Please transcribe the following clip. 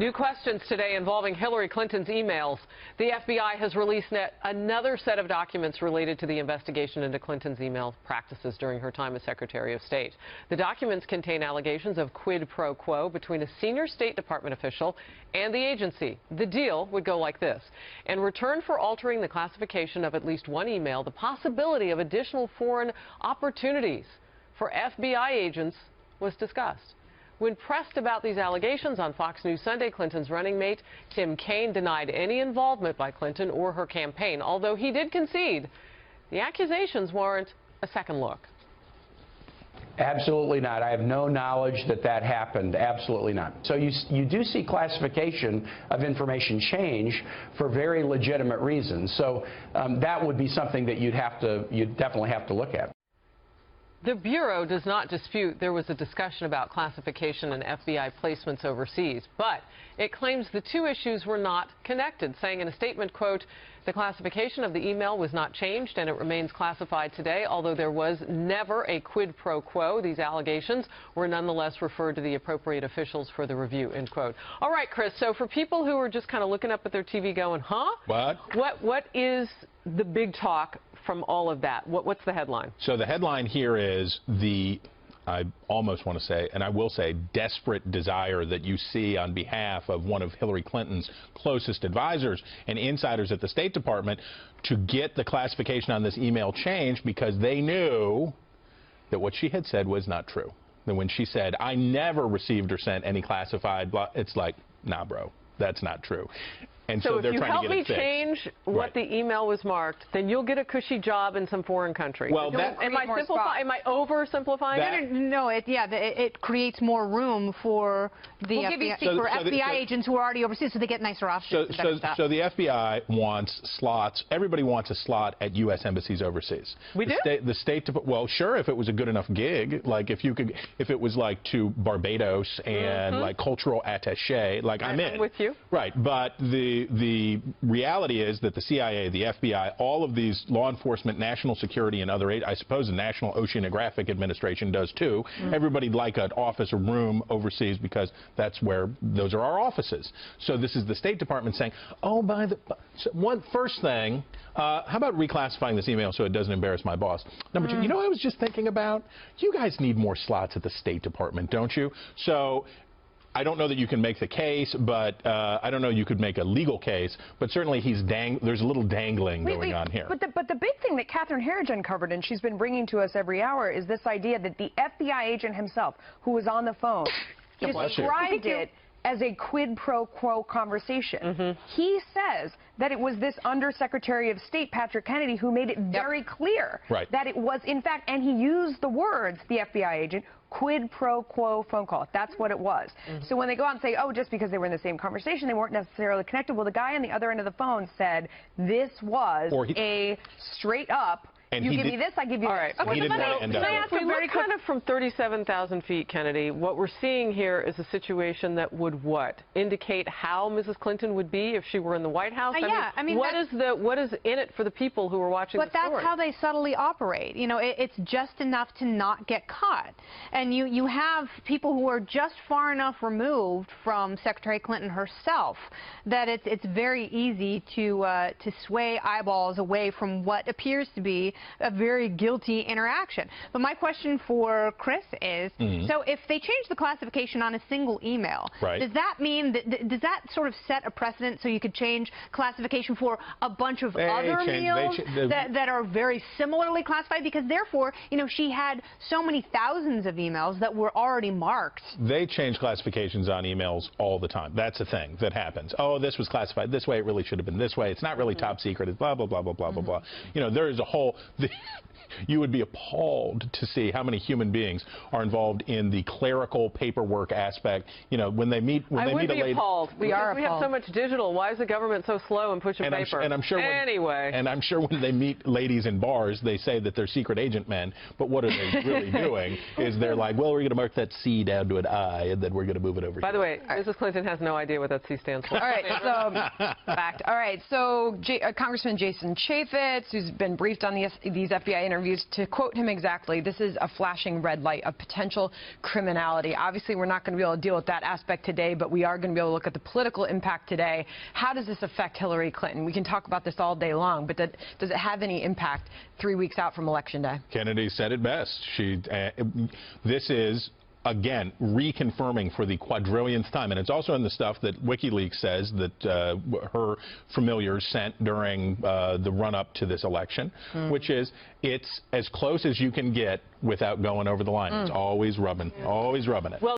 New questions today involving Hillary Clinton's emails. The FBI has released another set of documents related to the investigation into Clinton's email practices during her time as Secretary of State. The documents contain allegations of quid pro quo between a senior State Department official and the agency. The deal would go like this. In return for altering the classification of at least one email, the possibility of additional foreign opportunities for FBI agents was discussed. When pressed about these allegations on Fox News Sunday, Clinton's running mate, Tim Kaine, denied any involvement by Clinton or her campaign, although he did concede the accusations warrant a second look. Absolutely not. I have no knowledge that that happened. Absolutely not. So you do see classification of information change for very legitimate reasons. So that would be something that you'd definitely have to look at. The Bureau does not dispute there was a discussion about classification and FBI placements overseas, but it claims the two issues were not connected, saying in a statement, quote, "The classification of the email was not changed and it remains classified today, although there was never a quid pro quo. These allegations were nonetheless referred to the appropriate officials for the review," end quote. All right, Chris, so for people who are just kind of looking up at their TV going, huh? What is the big talk from all of that? What's the headline? So the headline here is I almost want to say, and I will say, desperate desire that you see on behalf of one of Hillary Clinton's closest advisors and insiders at the State Department to get the classification on this email changed because they knew that what she had said was not true. That when she said, "I never received or sent any classified," it's like, nah, bro, that's not true. And so they're trying to get it fixed. So if you help me change what the email was marked, then you'll get a cushy job in some foreign country. Well, am I oversimplifying it? No, it creates more room for the FBI agents who are already overseas, so they get nicer offices. So the FBI wants slots. Everybody wants a slot at U.S. embassies overseas. We do? The State Department. Well, sure, if it was a good enough gig, like if it was like to Barbados and like cultural attaché, like I'm in. With you. Right, but the reality is that the CIA, the FBI, all of these law enforcement, national security, and other aid, I suppose the National Oceanographic Administration does too. Everybody'd like an office or room overseas because that's where those are our offices. So this is the State Department saying, oh, first thing, how about reclassifying this email so it doesn't embarrass my boss? Number two, you know what I was just thinking about? You guys need more slots at the State Department, don't you? So I don't know that you can make the case, but I don't know you could make a legal case, but certainly there's a little dangling going on here. But the big thing that Catherine Herridge uncovered, and she's been bringing to us every hour, is this idea that the FBI agent himself, who was on the phone, described it as a quid pro quo conversation. He says that it was this Undersecretary of State, Patrick Kennedy, who made it very clear that it was, in fact, and he used the words, the FBI agent, quid pro quo phone call. That's what it was. So when they go out and say, oh, just because they were in the same conversation, they weren't necessarily connected. Well, the guy on the other end of the phone said this was a straight up, you give me this, I give you this. Okay, he didn't want to end up if we look kind of from 37,000 feet, Kennedy, what we're seeing here is a situation that would indicate how Mrs. Clinton would be if she were in the White House? I mean what is in it for the people who are watching the story? But that's how they subtly operate. You know, it's just enough to not get caught. And you have people who are just far enough removed from Secretary Clinton herself that it's very easy to sway eyeballs away from what appears to be a very guilty interaction. But my question for Chris is, so if they change the classification on a single email, does that mean does that sort of set a precedent so you could change classification for a bunch of other emails that are very similarly classified? Because therefore, you know, she had so many thousands of emails that were already marked. They change classifications on emails all the time. That's a thing that happens. Oh, this was classified this way. It really should have been this way. It's not really top secret. It's blah, blah, blah, blah, blah, blah, blah. You know, there is a whole... You would be appalled to see how many human beings are involved in the clerical paperwork aspect. You know, when they meet a lady. I would be appalled. We have so much digital. Why is the government so slow in pushing paper? And I'm sure when they meet ladies in bars, they say that they're secret agent men. But what are they really doing? Is they're like, well, we're going to mark that C down to an I, and then we're going to move it over. By the way, Mrs. Clinton has no idea what that C stands for. All right, so Congressman Jason Chaffetz, who's been briefed on these FBI interviews. interviews. To quote him exactly, this is a flashing red light of potential criminality. Obviously, we're not going to be able to deal with that aspect today, but we are going to be able to look at the political impact today. How does this affect Hillary Clinton? We can talk about this all day long, but does it have any impact 3 weeks out from Election Day? Kennedy said it best. This is, again, reconfirming for the quadrillionth time, and it's also in the stuff that WikiLeaks says that her familiars sent during the run-up to this election, which is it's as close as you can get without going over the line. It's always rubbing it. Well,